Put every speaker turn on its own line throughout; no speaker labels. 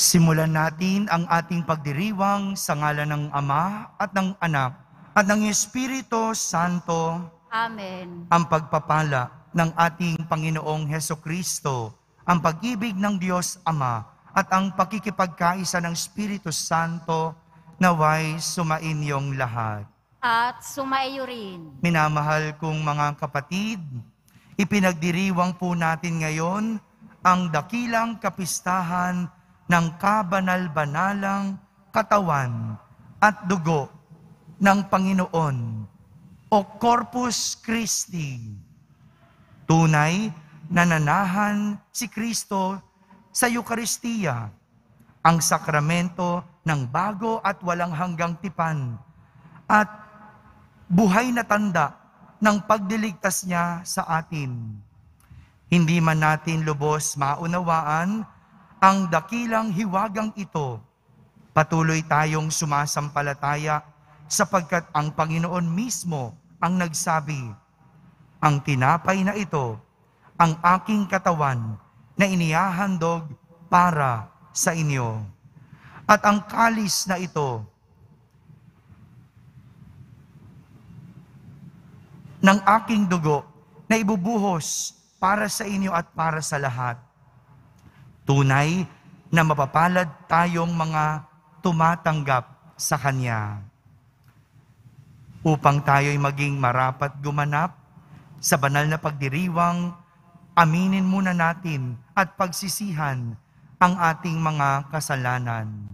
Simulan natin ang ating pagdiriwang sa ngalan ng Ama at ng Anak at ng Espiritu Santo.
Amen.
Ang pagpapala ng ating Panginoong Hesukristo, ang pag-ibig ng Diyos Ama at ang pakikipagkaisa ng Espiritu Santo naway sumainyong lahat.
At sumaiyo rin.
Minamahal kong mga kapatid, ipinagdiriwang po natin ngayon ang dakilang kapistahan ng kabanal-banalang katawan at dugo ng Panginoon o Corpus Christi. Tunay na nanahan si Kristo sa Eukaristiya, ang sakramento ng bago at walang hanggang tipan at buhay na tanda ng pagdiligtas niya sa atin. Hindi man natin lubos maunawaan ang dakilang hiwagang ito, patuloy tayong sumasampalataya sapagkat ang Panginoon mismo ang nagsabi, ang tinapay na ito, ang aking katawan na inihahandog para sa inyo. At ang kalis na ito, ng aking dugo na ibubuhos para sa inyo at para sa lahat. Tunay na mapapalad tayong mga tumatanggap sa Kanya. Upang tayo'y maging marapat gumanap sa banal na pagdiriwang, aminin muna natin at pagsisihan ang ating mga kasalanan.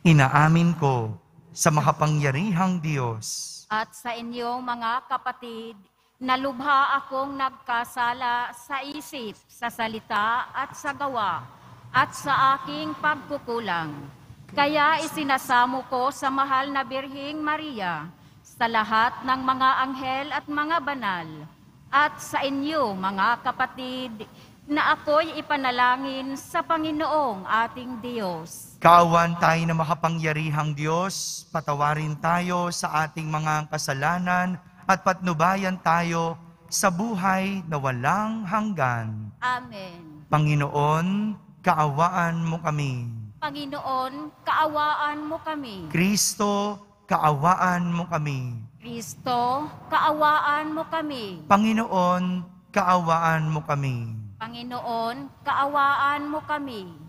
Inaamin ko sa makapangyarihang Diyos
At sa inyong mga kapatid, na lubha akong nagkasala sa isip, sa salita at sa gawa, at sa aking pagkukulang. Kaya isinasamo ko sa mahal na Birhing Maria, sa lahat ng mga anghel at mga banal, at sa inyo mga kapatid, na ako'y ipanalangin sa Panginoong ating Diyos.
Kaawan tayo na makapangyarihang Diyos, patawarin tayo sa ating mga kasalanan at patnubayan tayo sa buhay na walang hanggan.
Amen.
Panginoon, kaawaan mo kami.
Panginoon, kaawaan mo kami.
Kristo, kaawaan mo kami.
Kristo, kaawaan mo kami.
Panginoon, kaawaan mo kami.
Panginoon, kaawaan mo kami.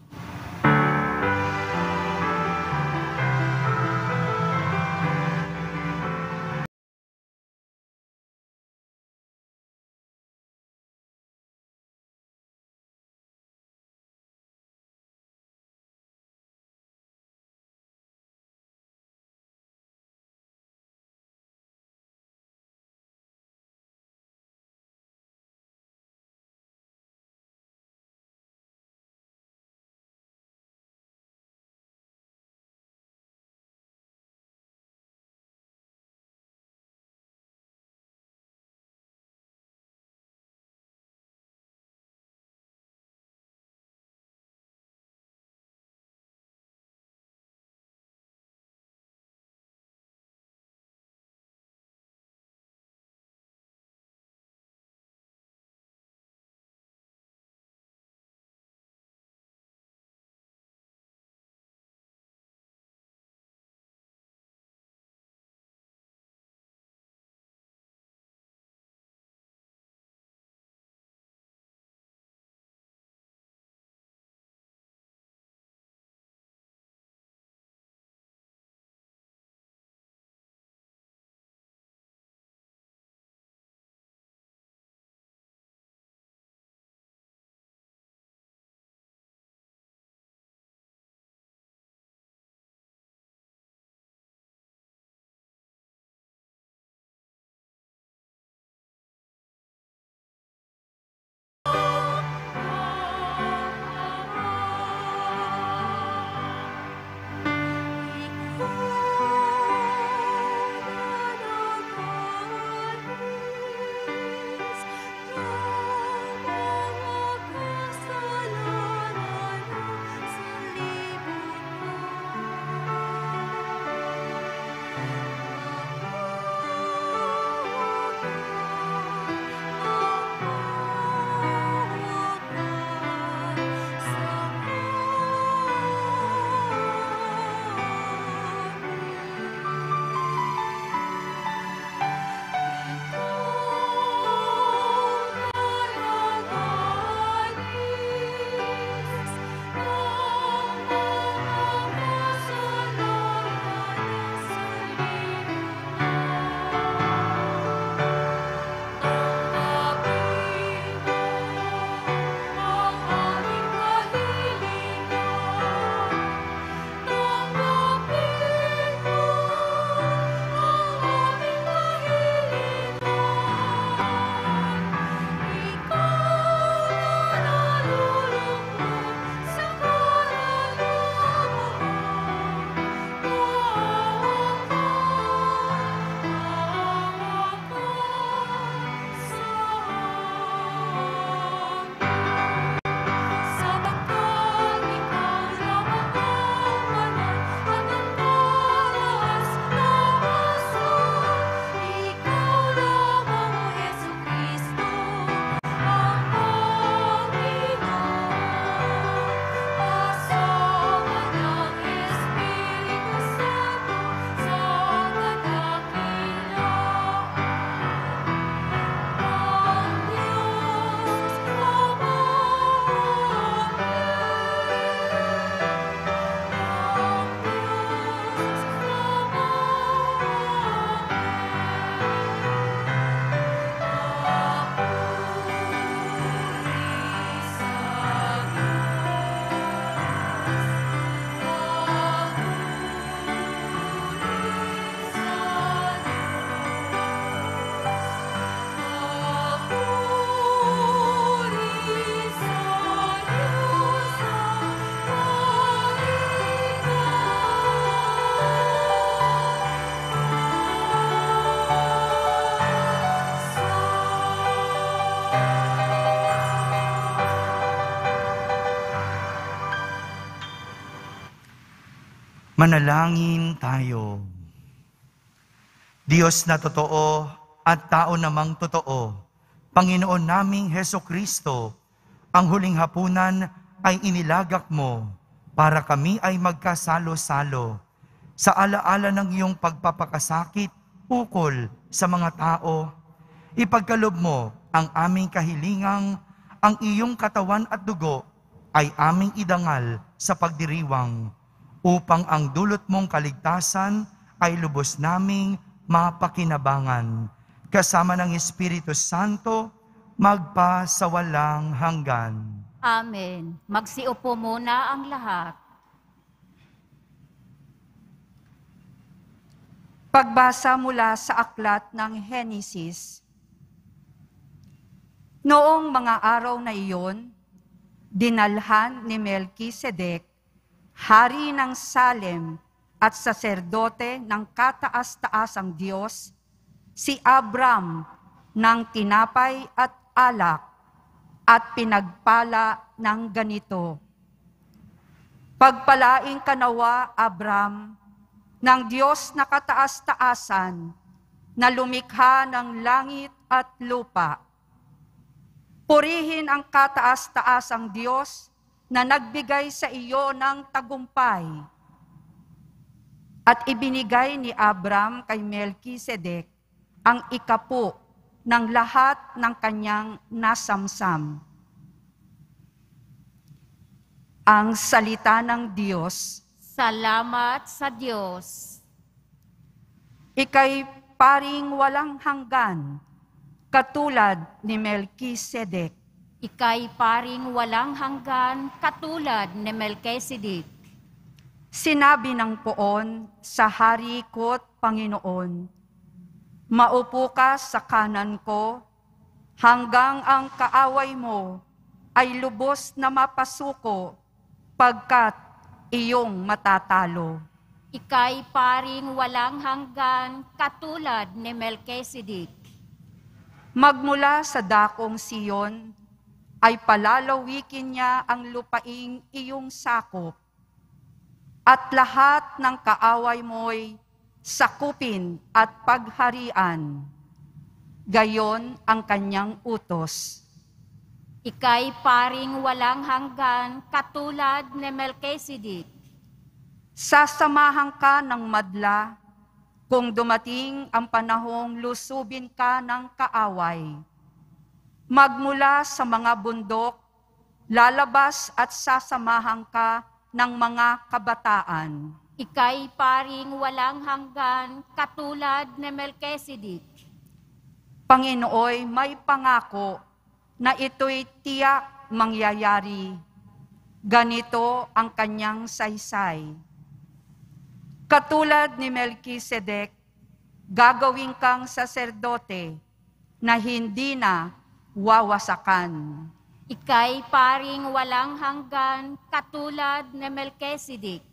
Manalangin tayo. Diyos na totoo at tao namang totoo, Panginoon naming Hesukristo, ang huling hapunan ay inilagak mo para kami ay magkasalo-salo sa alaala ng iyong pagpapakasakit ukol sa mga tao. Ipagkalob mo ang aming kahilingang ang iyong katawan at dugo ay aming idangal sa pagdiriwang upang ang dulot mong kaligtasan ay lubos naming mapakinabangan kasama ng Espiritu Santo magpa sa walang hanggan.
Amen. Magsiupo muna ang lahat.
Pagbasa mula sa aklat ng Henesis. Noong mga araw na iyon, dinalhan ni Melkisedek, hari ng Salem at saserdote ng kataas-taasang Diyos, si Abram ng tinapay at alak at pinagpala ng ganito. Pagpalaing ka nawa, Abram, ng Diyos na kataas-taasan, na lumikha ng langit at lupa. Purihin ang kataas-taasang Diyos na nagbigay sa iyo ng tagumpay. At ibinigay ni Abram kay Melkisedek ang ikapo ng lahat ng kanyang nasamsam. Ang salita ng Diyos.
Salamat sa Diyos.
Ika'y paring walang hanggan, katulad ni Melkisedek.
Ika'y paring walang hanggan katulad ni Melkisedek.
Sinabi ng poon sa hari ko't Panginoon, maupo ka sa kanan ko hanggang ang kaaway mo ay lubos na mapasuko pagkat iyong matatalo.
Ika'y paring walang hanggan katulad ni Melkisedek.
Magmula sa dakong Siyon, ay palalawikin niya ang lupaing iyong sakop, at lahat ng kaaway mo'y sakupin at pagharian. Gayon ang kanyang utos.
Ika'y paring walang hanggan katulad ni Melkisedek.
Sasamahan ka ng madla kung dumating ang panahong lusubin ka ng kaaway. Magmula sa mga bundok, lalabas at sasamahan ka ng mga kabataan.
Ika'y paring walang hanggan katulad ni Melkisedek.
Panginooy may pangako na ito'y tiyak mangyayari. Ganito ang kanyang saysay. Katulad ni Melkisedek, gagawin kang saserdote na hindi na wawasakan.
Ika'y paring walang hanggan katulad ni Melkisedek.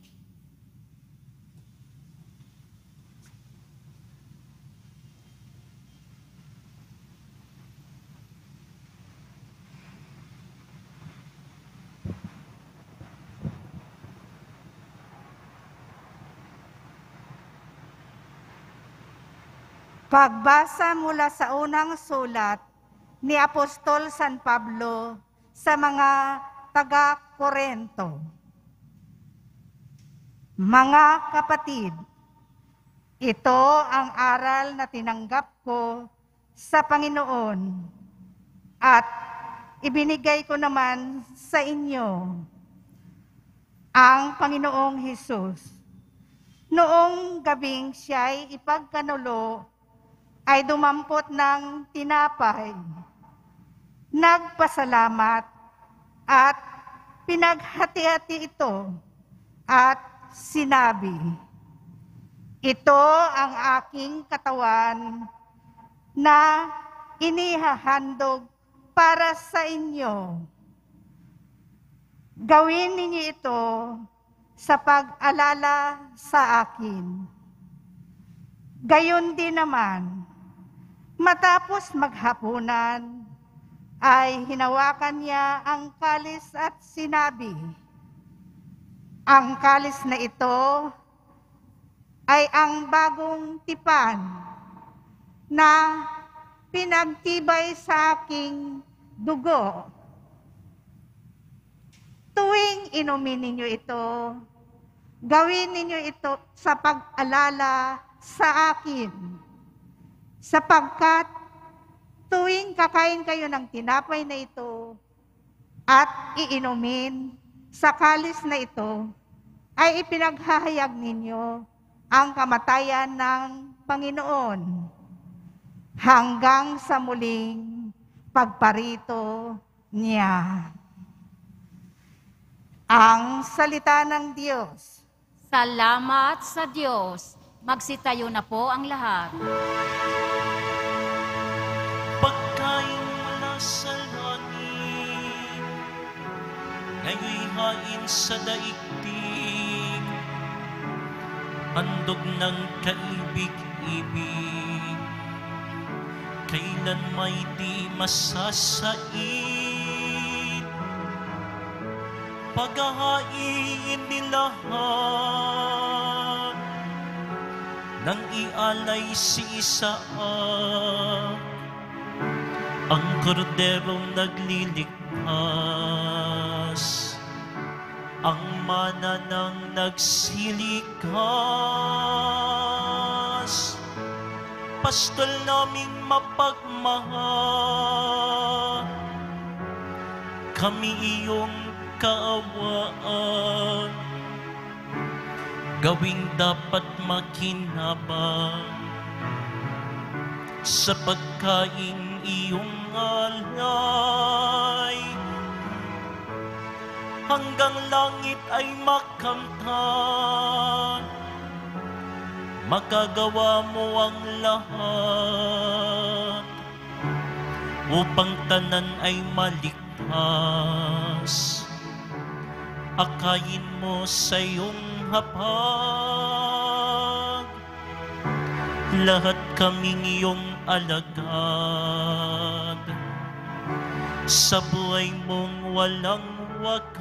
Pagbasa mula sa unang sulat ni Apostol San Pablo sa mga taga-Korento. Mga kapatid, ito ang aral na tinanggap ko sa Panginoon at ibinigay ko naman sa inyo. Ang Panginoong Hesus, noong gabing siya'y ipagkanulo, ay dumampot ng tinapay, nagpasalamat at pinaghati-hati ito at sinabi, ito ang aking katawan na inihahandog para sa inyo. Gawin ninyo ito sa pag-alala sa akin. Gayon din naman, matapos maghapunan, ay hinawakan niya ang kalis at sinabi, ang kalis na ito ay ang bagong tipan na pinagtibay sa aking dugo. Tuwing inumin ninyo ito, gawin ninyo ito sa pag-alala sa akin. Sapagkat tuwing kakain kayo ng tinapay na ito at iinumin sa kalis na ito, ay ipinaghahayag ninyo ang kamatayan ng Panginoon hanggang sa muling pagparito niya. Ang salita ng Diyos.
Salamat sa Diyos. Magsitayo na po ang lahat.
Pagkain mula sa langit, ngayon'y hain sa daigdig, handog ng kaibig-ibig, kailan may di masasait. Paghahain nilahat, nang ialay si Isaac, ang korderong nagliligtas, ang mana ng nagsilikas. Pastol naming mapagmahal, kami iyong kaawaan, gawing dapat makinabang sa pagkain iyong alay, hanggang langit ay makamtan, makagawa mo ang lahat, upang tanan ay maligtas. Akayin mo sa iyong hapag, lahat kaming iyong alagad, sa buhay mong walang wakas.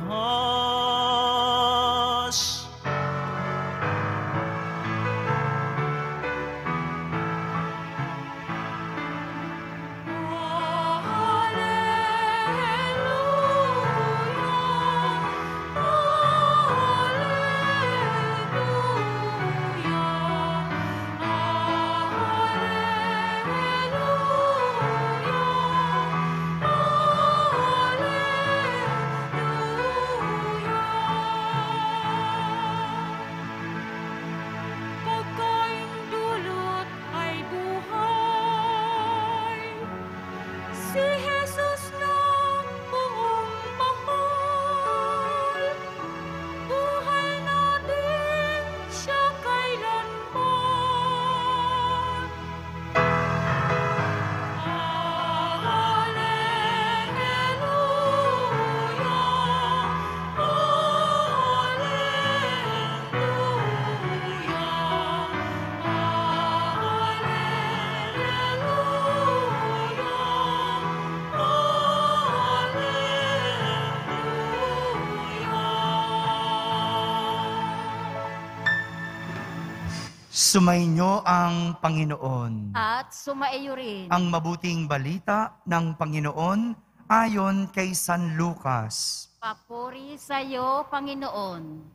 Sumainyo ang Panginoon.
At sumaiyo rin.
Ang mabuting balita ng Panginoon ayon kay San Lucas.
Papuri sa iyo, Panginoon.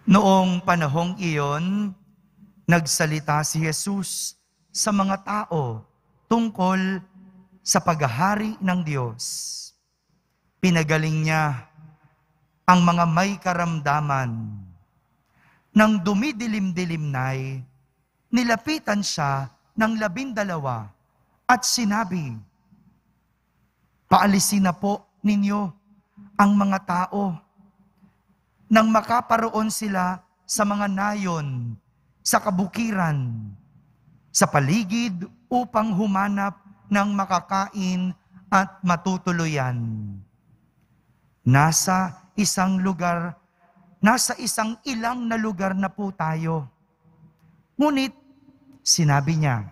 Noong panahong iyon, nagsalita si Jesus sa mga tao tungkol sa paghahari ng Diyos. Pinagaling niya ang mga may karamdaman. Nang dumidilim-dilim na'y, nilapitan siya ng 12 at sinabi, "Paalisin na po ninyo ang mga tao nang makaparoon sila sa mga nayon, sa kabukiran, sa paligid upang humanap ng makakain at matutuluyan. Nasa isang ilang na lugar na po tayo. Ngunit, sinabi niya,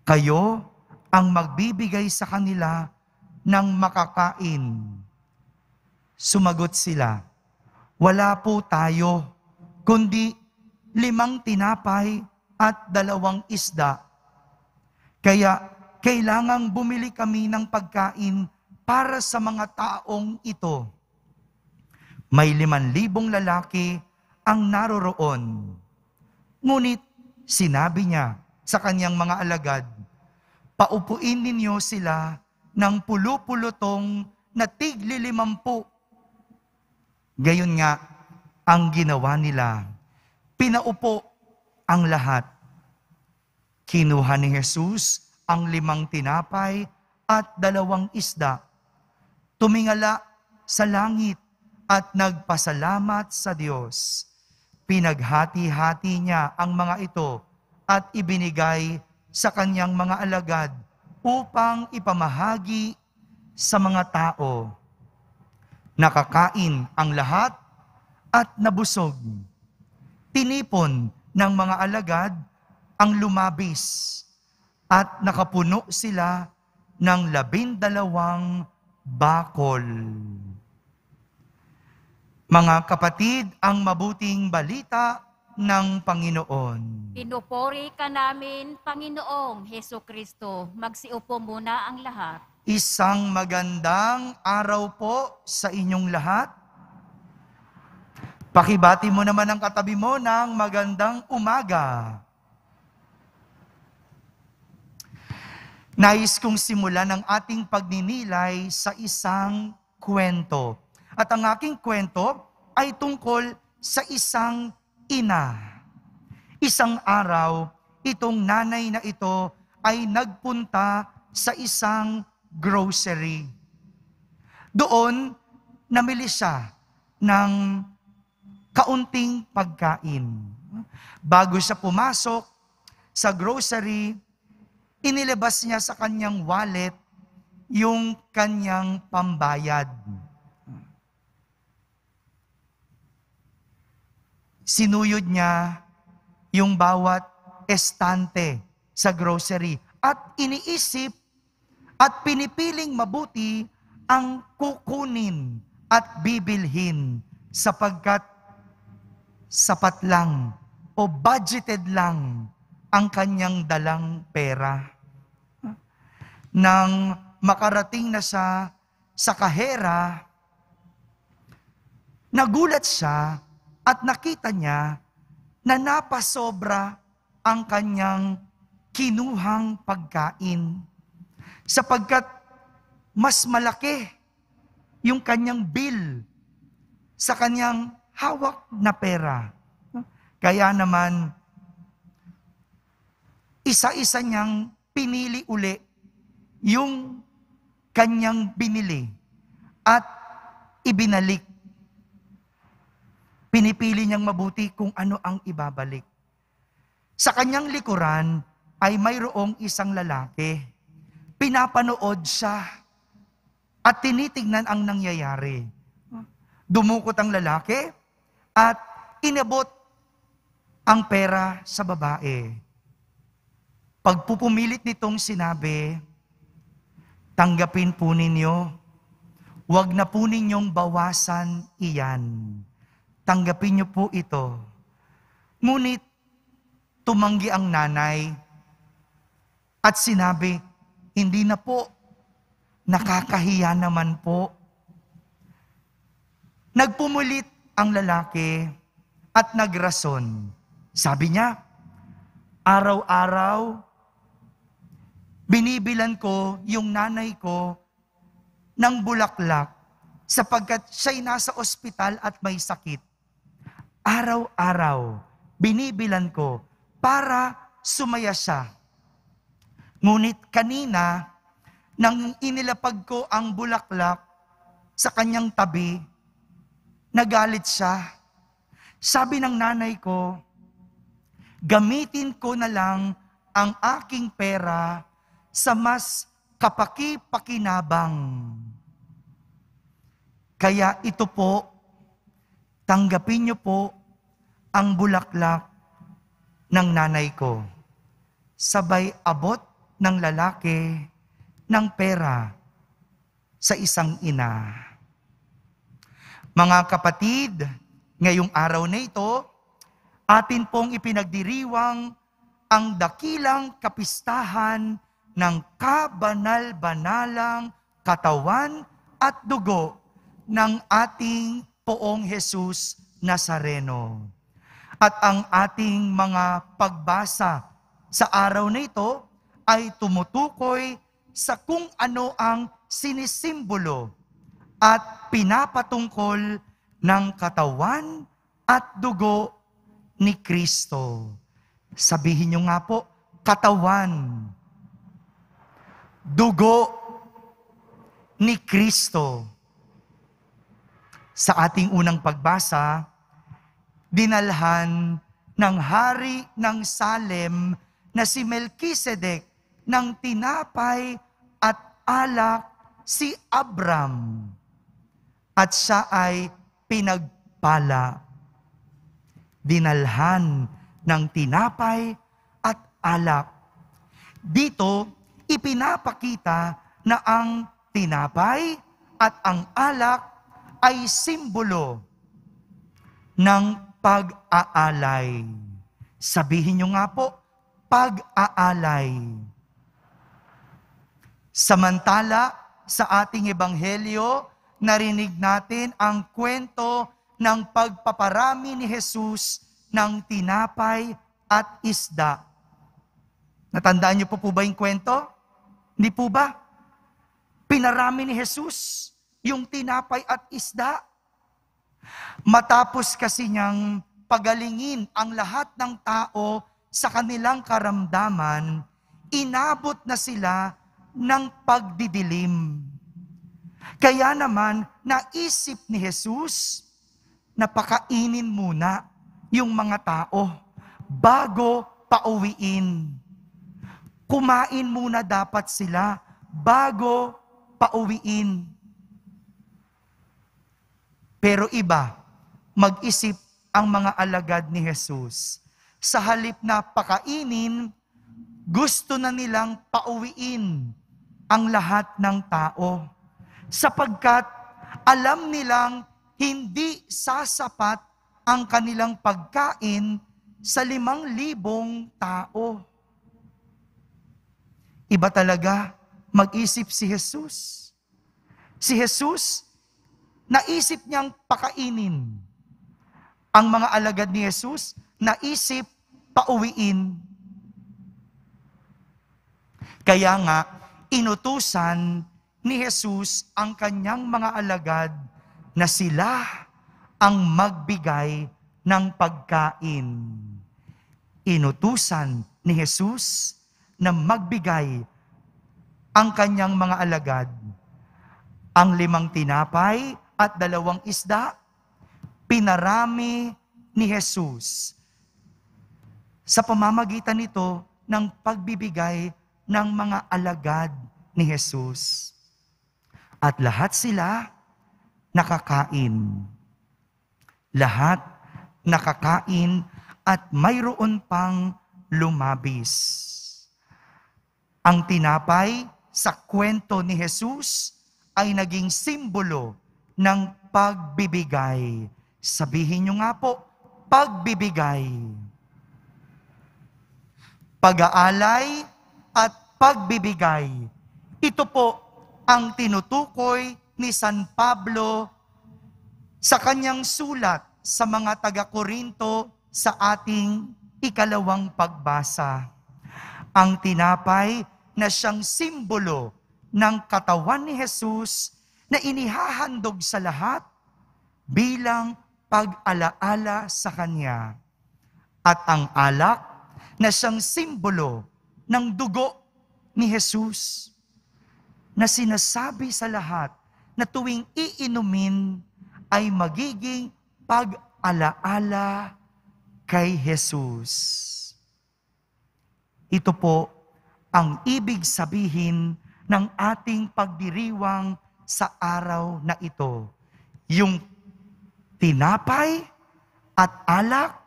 kayo ang magbibigay sa kanila ng makakain." Sumagot sila, wala po tayo, kundi 5 tinapay at 2 isda. Kaya kailangang bumili kami ng pagkain para sa mga taong ito. May 5,000 lalaki ang naroroon. Ngunit sinabi niya sa kanyang mga alagad, paupuin ninyo sila ng pulu-pulutong na tigli 50. Gayon nga ang ginawa nila. Pinaupo ang lahat. Kinuha ni Jesus ang 5 tinapay at 2 isda. Tumingala sa langit at nagpasalamat sa Diyos. Pinaghati-hati niya ang mga ito at ibinigay sa kanyang mga alagad upang ipamahagi sa mga tao. Nakakain ang lahat at nabusog. Tinipon ng mga alagad ang lumabis at nakapuno sila ng 12 bakol. Mga kapatid, ang mabuting balita ng Panginoon.
Pinupuri ka namin, Panginoong Heso Kristo. Magsiupo muna ang lahat.
Isang magandang araw po sa inyong lahat. Pakibati mo naman ang katabi mo ng magandang umaga. Nais kong simulan ang ating pagninilay sa isang kwento. At ang aking kwento ay tungkol sa isang ina. Isang araw, itong nanay na ito ay nagpunta sa isang grocery. Doon, namili siya ng kaunting pagkain. Bago siya pumasok sa grocery, inilabas niya sa kanyang wallet yung kanyang pambayad. Sinuyod niya yung bawat estante sa grocery at iniisip at pinipiling mabuti ang kukunin at bibilhin sapagkat sapat lang o budgeted lang ang kanyang dalang pera. Nang makarating na siya sa kahera, nagulat siya at nakita niya na napasobra ang kanyang kinuhang pagkain sapagkat mas malaki yung kanyang bill sa kanyang hawak na pera. Kaya naman, isa-isa niyang pinili uli yung kanyang binili at ibinalik. Pinipili niyang mabuti kung ano ang ibabalik. Sa kanyang likuran ay mayroong isang lalaki. Pinapanood siya at tinitignan ang nangyayari. Dumukot ang lalaki at inabot ang pera sa babae. Pagpupumilit nitong sinabi, tanggapin po ninyo, huwag na po ninyong bawasan iyan. Tanggapin niyo po ito. Ngunit tumanggi ang nanay at sinabi, hindi na po, nakakahiya naman po. Nagpumulit ang lalaki at nagrason. Sabi niya, araw-araw, binibilan ko yung nanay ko ng bulaklak sapagkat siya'y nasa ospital at may sakit. Araw-araw, binibilan ko para sumaya siya. Ngunit kanina, nang inilapag ko ang bulaklak sa kanyang tabi, nagalit siya. Sabi ng nanay ko, gamitin ko na lang ang aking pera sa mas kapaki-pakinabang. Kaya ito po, tanggapin niyo po ang bulaklak ng nanay ko. Sabay abot ng lalaki ng pera sa isang ina. Mga kapatid, ngayong araw na ito, atin pong ipinagdiriwang ang dakilang kapistahan ng kabanal-banalang katawan at dugo ng ating Poong Jesus Nazareno. At ang ating mga pagbasa sa araw na ito ay tumutukoy sa kung ano ang sinisimbolo at pinapatungkol ng katawan at dugo ni Kristo. Sabihin niyo nga po, katawan, dugo ni Kristo. Sa ating unang pagbasa, dinalhan ng hari ng Salem na si Melkisedek ng tinapay at alak si Abram. At siya ay pinagpala. Dinalhan ng tinapay at alak. Dito, ipinapakita na ang tinapay at ang alak ay simbolo ng pag-aalay. Sabihin niyo nga po, pag-aalay. Samantala, sa ating ebanghelyo, narinig natin ang kwento ng pagpaparami ni Jesus ng tinapay at isda. Natandaan niyo po ba yung kwento? Hindi po ba? Pinarami ni Jesus yung tinapay at isda. Matapos kasi niyang pagalingin ang lahat ng tao sa kanilang karamdaman, inabot na sila ng pagdidilim. Kaya naman, naisip ni Jesus na pakainin muna yung mga tao bago pauwiin. Kumain muna dapat sila bago pauwiin. Pero iba, mag-isip ang mga alagad ni Jesus. Sa halip na pakainin, gusto na nilang pauwiin ang lahat ng tao. Sapagkat alam nilang hindi sasapat ang kanilang pagkain sa 5,000 tao. Iba talaga mag-isip si Jesus. Si Jesus, naisip niyang pakainin. Ang mga alagad ni Jesus, naisip pauwiin. Kaya nga, inutusan ni Jesus ang kanyang mga alagad na sila ang magbigay ng pagkain. Inutusan ni Jesus na magbigay ang kanyang mga alagad. Ang 5 tinapay at 2 isda, pinarami ni Jesus. Sa pamamagitan nito ng pagbibigay ng mga alagad ni Jesus. At lahat sila nakakain. Lahat nakakain at mayroon pang lumabis. Ang tinapay sa kwento ni Jesus ay naging simbolo ng pagbibigay. Sabihin niyo nga po, pagbibigay. Pag-aalay at pagbibigay. Ito po ang tinutukoy ni San Pablo sa kanyang sulat sa mga taga-Korinto sa ating 2 pagbasa. Ang tinapay na siyang simbolo ng katawan ni Jesus na inihahandog sa lahat bilang pag-alaala sa Kanya. At ang alak na siyang simbolo ng dugo ni Jesus na sinasabi sa lahat na tuwing iinumin ay magiging pag-alaala kay Jesus. Ito po ang ibig sabihin ng ating pagdiriwang sa araw na ito. Yung tinapay at alak,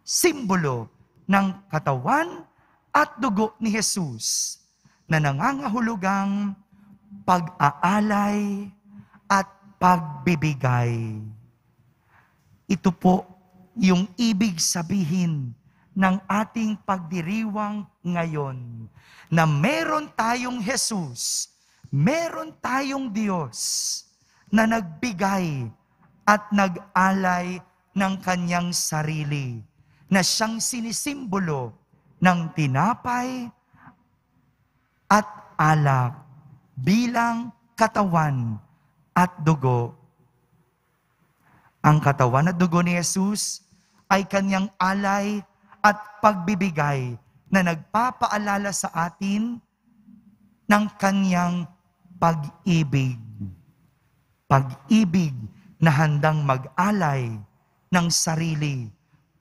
simbolo ng katawan at dugo ni Jesus na nangangahulugang pag-aalay at pagbibigay. Ito po yung ibig sabihin ng ating pagdiriwang ngayon, na meron tayong Jesus, meron tayong Diyos na nagbigay at nag-alay ng kanyang sarili, na siyang sinisimbolo ng tinapay at alak bilang katawan at dugo. Ang katawan at dugo ni Jesus ay kanyang alay at pagbibigay na nagpapaalala sa atin ng kanyang pag-ibig. Pag-ibig na handang mag-alay ng sarili.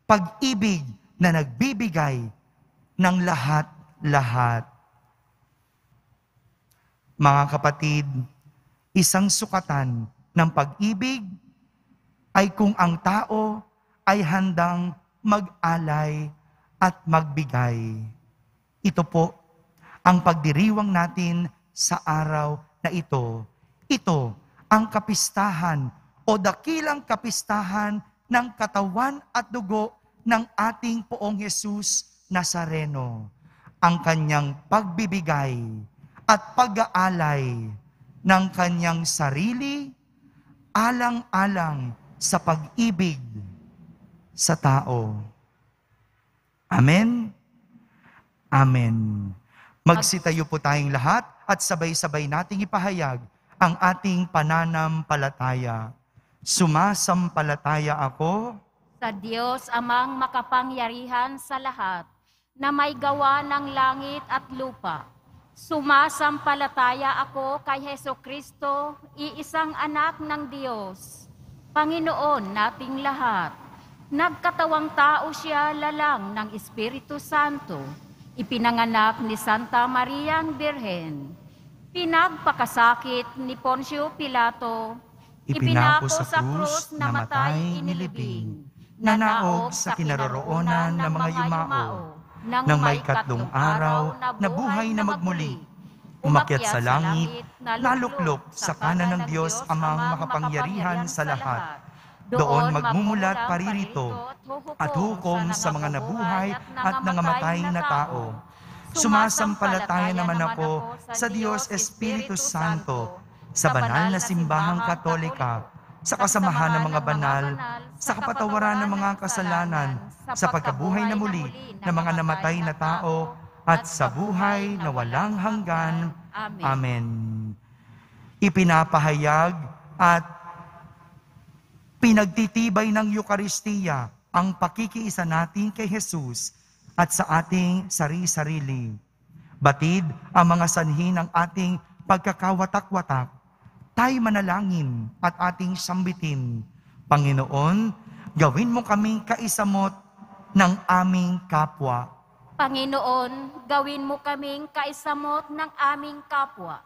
Pag-ibig na nagbibigay ng lahat-lahat. Mga kapatid, isang sukatan ng pag-ibig ay kung ang tao ay handang mag-alay at magbigay. Ito po ang pagdiriwang natin sa araw na ito. Ito ang kapistahan o dakilang kapistahan ng katawan at dugo ng ating Poong Jesus Nazareno. Ang kanyang pagbibigay at pag-aalay ng kanyang sarili alang-alang sa pag-ibig sa tao. Amen? Amen. Magsitayo po tayong lahat at sabay-sabay nating ipahayag ang ating pananampalataya. Sumasampalataya ako
Sa Diyos amang makapangyarihan sa lahat, na may gawa ng langit at lupa. Sumasampalataya ako kay Hesukristo, iisang anak ng Diyos, Panginoon nating lahat. Nagkatawang tao siya lalang ng Espiritu Santo, ipinanganak ni Santa Mariang Birhen, pinagpakasakit ni Poncio Pilato, ipinako sa krus, namatay, inilibing, nanaog sa kinaroroonan ng mga yumao, nang may katlong araw na buhay na magmuli, umakyat sa langit, naluklok sa kanan ng Diyos amang makapangyarihan sa lahat. Doon magmumulat paririto at hukom sa mga nabuhay at nangamatay na tao. Sumasampalataya naman ako sa Diyos Espiritu Santo, sa banal na simbahang katolika, sa kasamahan ng mga banal, sa kapatawaran ng mga kasalanan, sa pagkabuhay na muli ng mga namatay na tao, at sa buhay na walang hanggan. Amen. Ipinapahayag at pinagtitibay ng Eukaristiya ang pakikiisa natin kay Jesus at sa ating sari-sarili. Batid ang mga sanhi ng ating pagkakawatak-watak. Tayo manalangin at ating sambitin. Panginoon, gawin mo kaming kaisamot ng aming kapwa. Panginoon, gawin mo kaming kaisamot ng aming kapwa.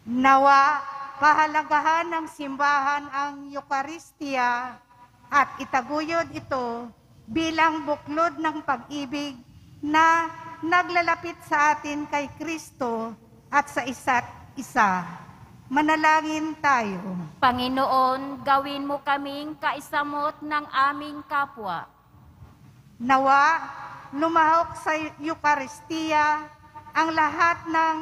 Nawa, pahalagahan ng simbahan ang Eukaristiya at itaguyod ito bilang buklod ng pag-ibig na naglalapit sa atin kay Kristo at sa isa't isa. Manalangin tayo.
Panginoon, gawin mo kaming kaisamot ng aming kapwa.
Nawa, lumahok sa Eukaristiya ang lahat ng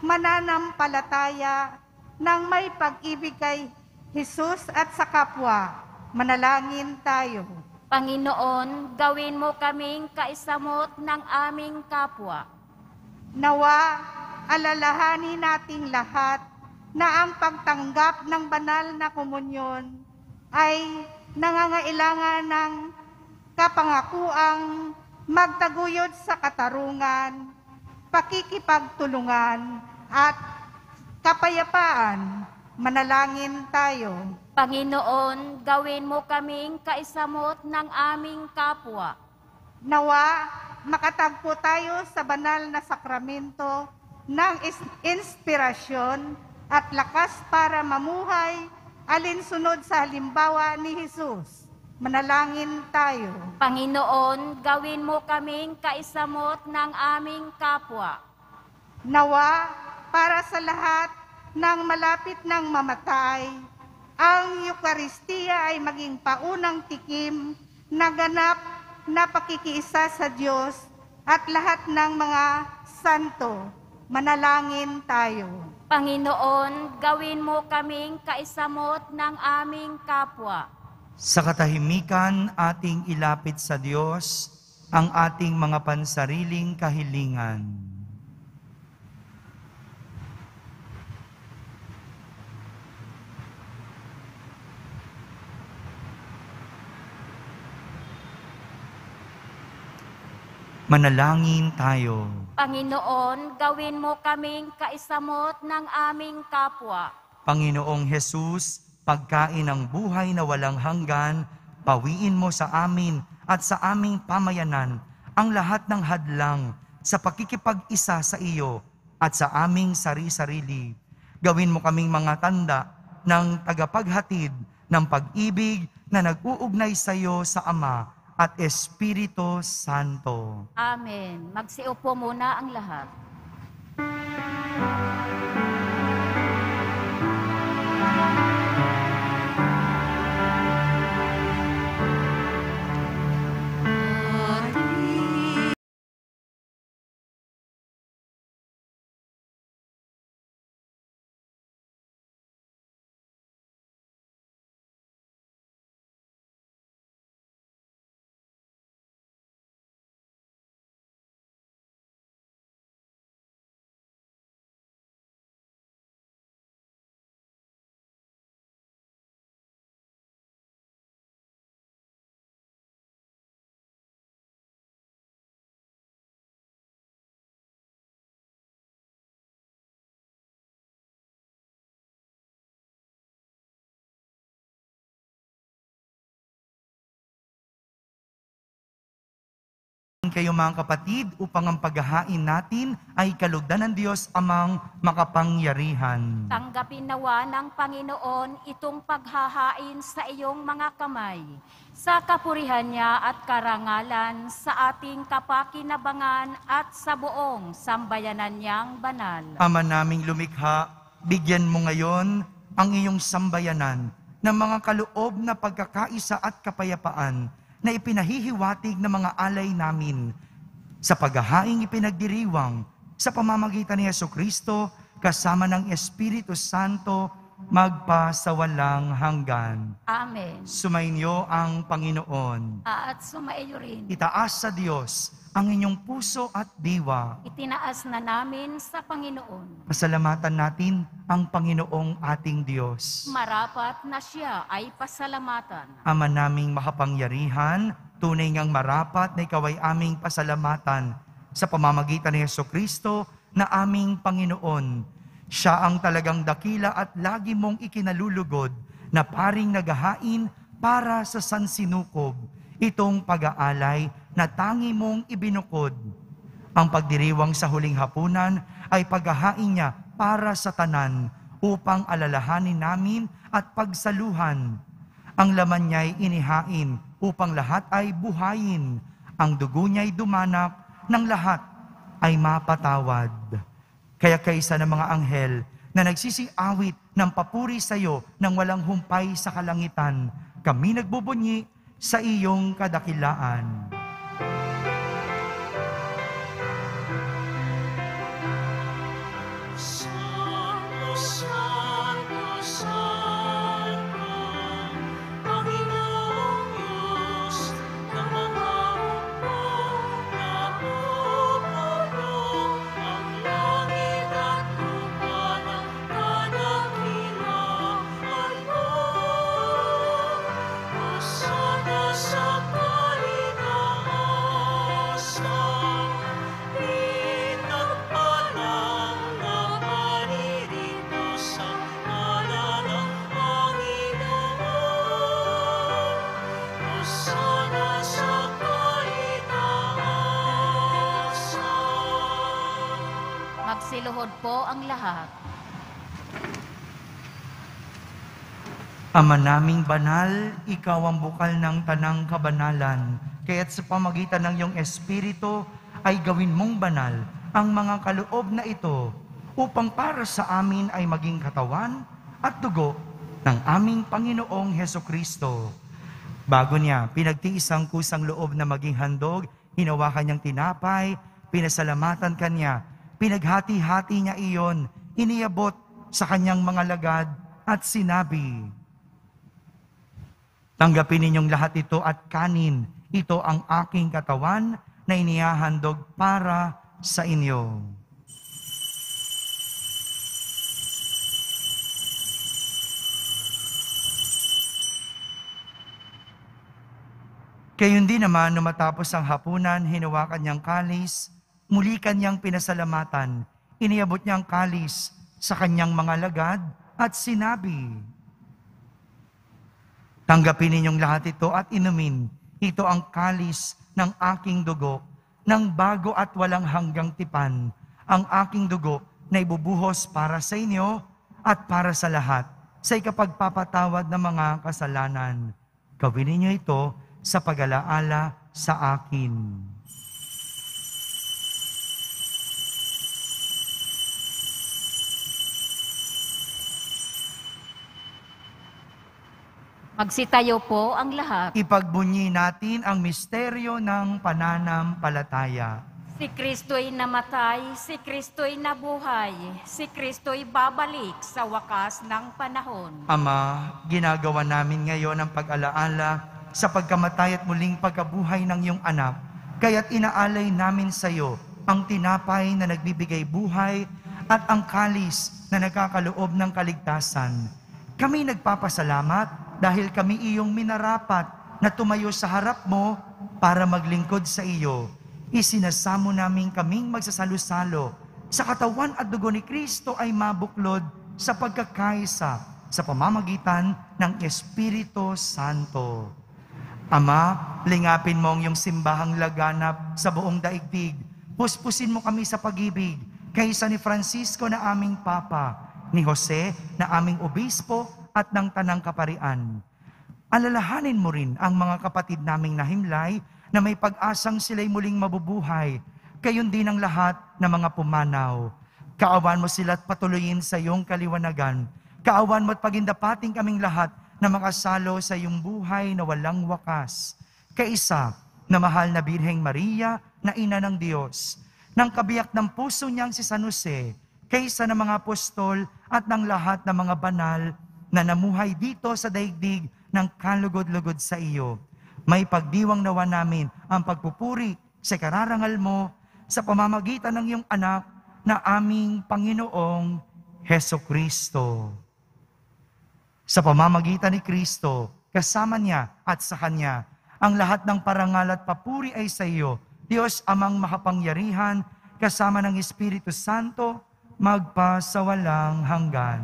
mananampalataya ng may pag-ibig kay Jesus at sa kapwa. Manalangin tayo.
Panginoon, gawin mo kaming kaisamot ng aming kapwa.
Nawa, alalahanin nating lahat na ang pagtanggap ng banal na komunyon ay nangangailangan ng kapangakuang magtaguyod sa katarungan, pakikipagtulungan, at kapayapaan. Manalangin tayo.
Panginoon, gawin mo kaming kaisamot ng aming kapwa.
Nawa, makatagpo tayo sa banal na sakramento ng inspirasyon at lakas para mamuhay alinsunod sa halimbawa ni Jesus. Manalangin tayo.
Panginoon, gawin mo kaming kaisamot ng aming kapwa.
Nawa, para sa lahat ng malapit ng mamatay, ang Eucharistia ay maging paunang tikim na ganap na pakikiisa sa Diyos at lahat ng mga santo. Manalangin tayo.
Panginoon, gawin mo kaming kaisamot ng aming kapwa.
Sa katahimikan, ating ilapit sa Diyos ang ating mga pansariling kahilingan. Manalangin tayo.
Panginoon, gawin mo kaming kaisamot ng aming kapwa.
Panginoong Hesus, pagkain ng buhay na walang hanggan, pawiin mo sa amin at sa aming pamayanan ang lahat ng hadlang sa pakikipag-isa sa iyo at sa aming sari-sarili. Gawin mo kaming mga tanda ng tagapaghatid ng pag-ibig na nag-uugnay sa iyo sa Ama at Espiritu Santo.
Amen. Magsiupo muna ang lahat.
Kayo mga kapatid, upang ang paghahain natin ay kalugdan ng Diyos amang makapangyarihan.
Tanggapin nawa ng Panginoon itong paghahain sa iyong mga kamay, sa kapurihan niya at karangalan sa ating kapakinabangan at sa buong sambayanan niyang banal.
Ama naming lumikha, bigyan mo ngayon ang iyong sambayanan ng mga kaloob na pagkakaisa at kapayapaan na ipinahihiwatig ng mga alay namin sa paghahaing ipinagdiriwang sa pamamagitan ni Jesucristo kasama ng Espiritu Santo magpasawalang hanggan.
Amen.
Sumainyo ang Panginoon.
At sumaiyo rin.
Itaas sa Diyos ang inyong puso at diwa.
Itinaas na namin sa Panginoon.
Pasalamatan natin ang Panginoong ating Diyos.
Marapat na siya ay pasalamatan.
Ama naming makapangyarihan, tunay ngang marapat na ikaw ay aming pasalamatan sa pamamagitan ni Jesucristo na aming Panginoon. Siya ang talagang dakila at lagi mong ikinalulugod na paring naghahain para sa sansinukob. Itong pag-aalay na tangi mong ibinukod. Ang pagdiriwang sa huling hapunan ay paghahain niya para sa tanan upang alalahanin namin at pagsaluhan. Ang laman niya'y inihain upang lahat ay buhayin. Ang dugo niya'y dumanak ng lahat ay mapatawad. Kaya kaysa ng mga anghel na nagsisiawit ng papuri sa iyo nang walang humpay sa kalangitan, kami nagbubunyi sa iyong kadakilaan.
Magsiluhod po ang lahat.
Ama naming banal, ikaw ang bukal ng tanang kabanalan. Kaya't sa pamagitan ng iyong Espiritu ay gawin mong banal ang mga kaloob na ito upang para sa amin ay maging katawan at dugo ng aming Panginoong Hesukristo. Bago niya pinagtiis ang kusang loob na maging handog, hinawakan niyang tinapay, pinasalamatan kanya, pinaghati-hati niya iyon, iniabot sa kanyang mga lagad at sinabi, "Tanggapin ninyong lahat ito at kanin. Ito ang aking katawan na inihahandog para sa inyo." Gayon din naman, nung matapos ang hapunan, hinawakan niyang kalis, muli kanyang pinasalamatan, iniabot niyang kalis sa kanyang mga lagad at sinabi, "Tanggapin ninyong lahat ito at inumin. Ito ang kalis ng aking dugo, ng bago at walang hanggang tipan, ang aking dugo na ibubuhos para sa inyo at para sa lahat, sa ikapagpapatawad ng mga kasalanan. Gawin ninyo ito sa pag-alaala sa akin."
Magsitayo po ang lahat.
Ipagbunyi natin ang misteryo ng pananampalataya.
Si Kristo'y namatay, si Kristo'y nabuhay, si Kristo'y babalik sa wakas ng panahon.
Ama, ginagawa namin ngayon ang pag-alaala sa pagkamatay at muling pagkabuhay ng iyong anak. Kaya't inaalay namin sa iyo ang tinapay na nagbibigay buhay at ang kalis na nagkakaloob ng kaligtasan. Kami nagpapasalamat dahil kami iyong minarapat na tumayo sa harap mo para maglingkod sa iyo. Isinasamo namin kaming magsasalo-salo sa katawan at dugo ni Kristo ay mabuklod sa pagkakaisa sa pamamagitan ng Espiritu Santo. Ama, lingapin mo ang iyong simbahang laganap sa buong daigdig. Puspusin mo kami sa pag-ibig kaysa ni Francisco na aming Papa, ni Jose na aming Obispo at ng Tanang Kaparian. Alalahanin mo rin ang mga kapatid naming nahimlay na may pag-asang sila'y muling mabubuhay. Gayon din ang lahat ng mga pumanaw. Kaawan mo sila at patuloyin sa iyong kaliwanagan. Kaawan mo at pagindapating kaming lahat na makasalo sa iyong buhay na walang wakas. Kaisa na mahal na Birheng Maria na Ina ng Diyos, ng kabiyak ng puso niyang si San Jose, kaysa ng mga apostol at ng lahat ng mga banal na namuhay dito sa daigdig ng kalugod-lugod sa iyo. May pagdiwang nawa namin ang pagpupuri sa kararangal mo sa pamamagitan ng iyong anak na aming Panginoong Hesukristo. Sa pamamagitan ni Kristo, kasama niya at sa Kanya, ang lahat ng parangal at papuri ay sa iyo, Diyos Amang makapangyarihan, kasama ng Espiritu Santo, magpasawalang hanggan.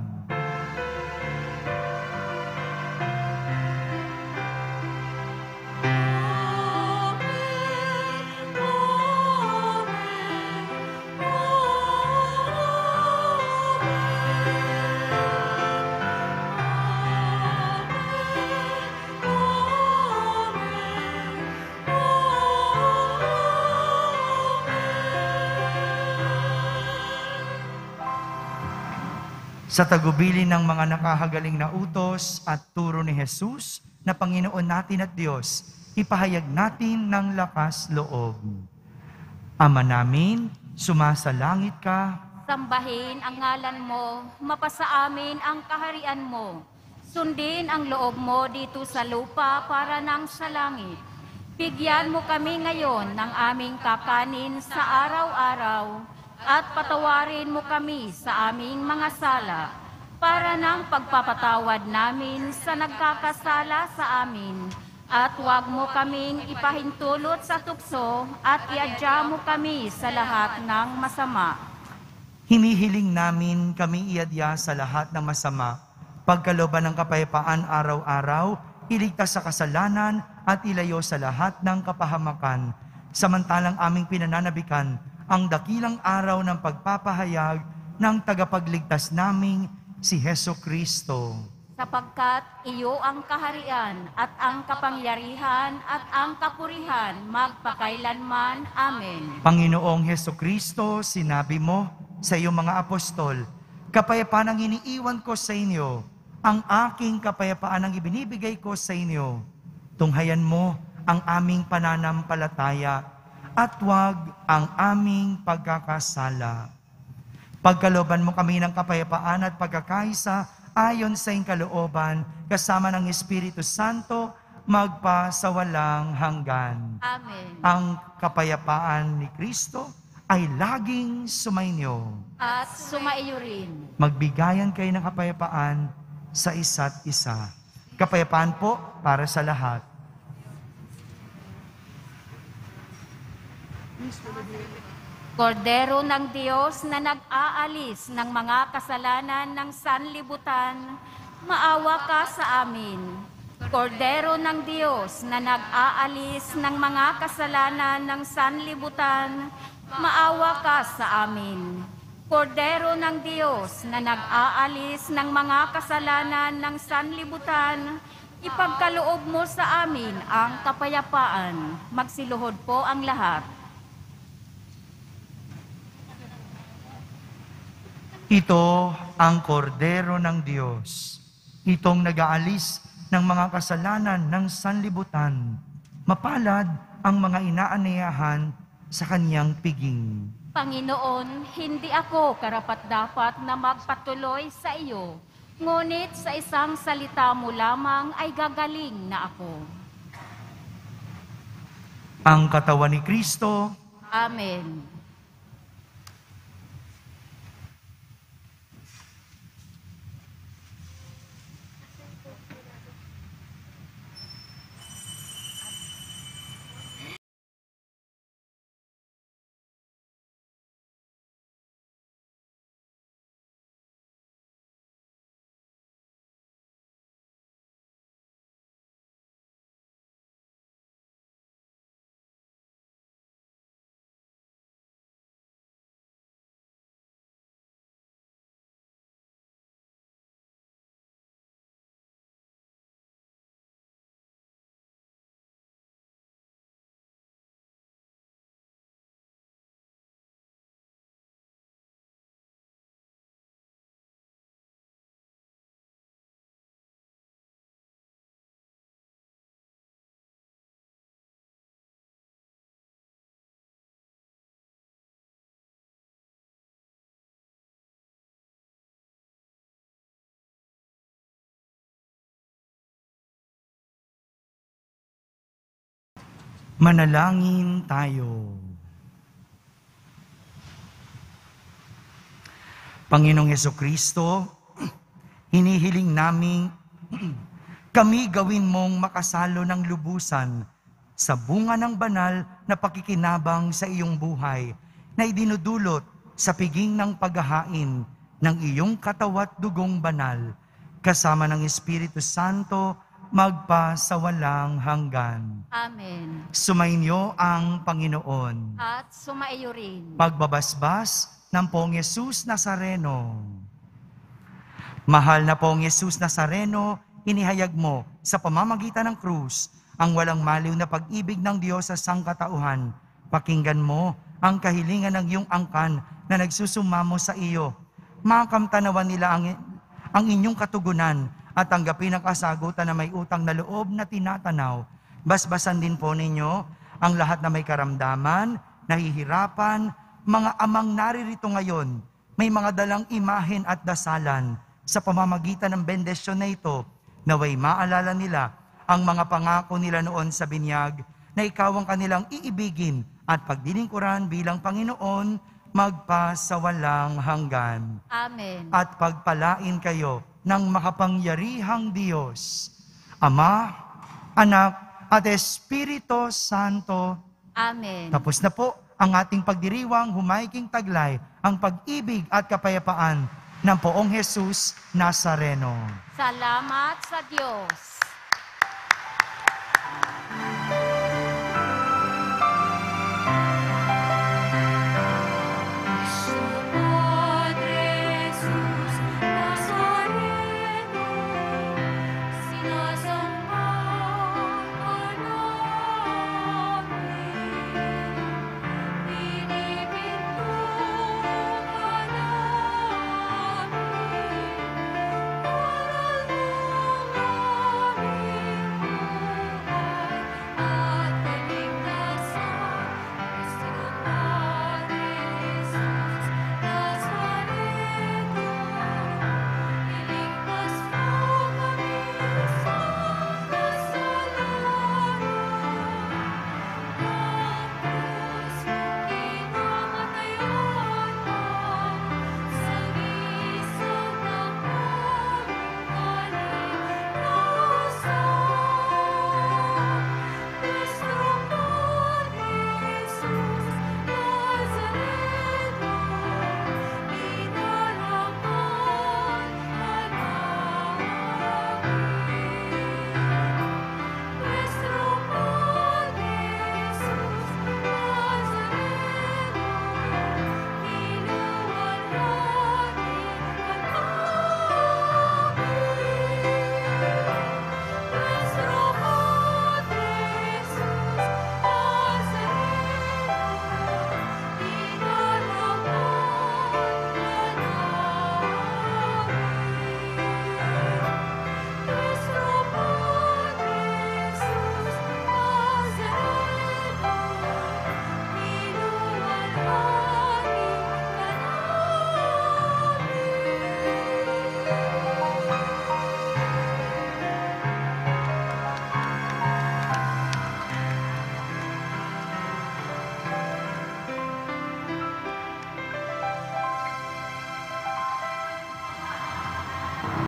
Sa tagubilin ng mga nakahagaling na utos at turo ni Jesus na Panginoon natin at Diyos, ipahayag natin ng lakas loob. Ama namin, sumasalangit ka.
Sambahin ang ngalan mo, mapasa amin ang kaharian mo. Sundin ang loob mo dito sa lupa para nang sa langit. Bigyan mo kami ngayon ng aming kakanin sa araw-araw, at patawarin mo kami sa aming mga sala, para ng pagpapatawad namin sa nagkakasala sa amin. At huwag mo kaming ipahintulot sa tukso, at iadya mo kami sa lahat ng masama.
Hinihiling namin kami iadya sa lahat ng masama, pagkalooban ng kapayapaan araw-araw, iligtas sa kasalanan at ilayo sa lahat ng kapahamakan. Samantalang aming pinananabikan ang dakilang araw ng pagpapahayag ng tagapagligtas naming si Hesukristo.
Sapagkat iyo ang kaharian at ang kapangyarihan at ang kapurihan magpakailanman. Amen.
Panginoong Hesukristo, sinabi mo sa iyong mga apostol, kapayapaan ang iniiwan ko sa inyo, ang aking kapayapaan ang ibinibigay ko sa inyo. Tunghayan mo ang aming pananampalataya at huwag ang aming pagkakasala. Pagkalooban mo kami ng kapayapaan at pagkakaisa ayon sa iyong kalooban, kasama ng Espiritu Santo, magpa sa walang hanggan.
Amen.
Ang kapayapaan ni Kristo ay laging sumainyo.
At sumaiyo rin.
Magbigayan kayo ng kapayapaan sa isa't isa. Kapayapaan po para sa lahat.
Kordero ng Diyos na nag-aalis ng mga kasalanan ng sanlibutan, maawa ka sa amin. Kordero ng Diyos na nag-aalis ng mga kasalanan ng sanlibutan, maawa ka sa amin. Kordero ng Diyos na nag-aalis ng mga kasalanan ng sanlibutan, ipagkaloob mo sa amin ang kapayapaan. Magsiluhod po ang lahat.
Ito ang kordero ng Diyos. Itong nag-aalis ng mga kasalanan ng sanlibutan. Mapalad ang mga inaaniyahan sa kanyang piging.
Panginoon, hindi ako karapat-dapat na magpatuloy sa iyo. Ngunit sa isang salita mo lamang ay gagaling na ako.
Ang katawan ni Kristo.
Amen.
Manalangin tayo. Panginoong Hesukristo, hinihiling naming kami gawin mong makasalo ng lubusan sa bunga ng banal na pakikinabang sa iyong buhay na idinudulot sa piging ng paghahain ng iyong katawat dugong banal kasama ng Espiritu Santo magpa sa walang hanggan.
Amen.
Sumainyo ang Panginoon.
At sumaiyo rin.
Pagbabasbas ng Poong Yesus Nazareno. Mahal na Poong Yesus Nazareno, inihayag mo sa pamamagitan ng krus ang walang maliw na pag-ibig ng Diyos sa sangkatauhan. Pakinggan mo ang kahilingan ng iyong angkan na nagsusumamo sa iyo. Makamtanawan nila ang inyong katugunan at tanggapin ang kasagutan na may utang na loob na tinatanaw. Basbasan din po ninyo ang lahat na may karamdaman, nahihirapan, mga amang naririto ngayon, may mga dalang imahen at dasalan. Sa pamamagitan ng bendisyon na ito, naway maalala nila ang mga pangako nila noon sa binyag, na ikaw ang kanilang iibigin at pagdilingkuran bilang Panginoon, magpa sa walang hanggan.
Amen.
At pagpalain kayo ng makapangyarihang Diyos, Ama, Anak, at Espiritu Santo.
Amen.
Tapos na po ang ating pagdiriwang humaiking taglay ang pag-ibig at kapayapaan ng Poong Jesus Nazareno.
Salamat sa Diyos.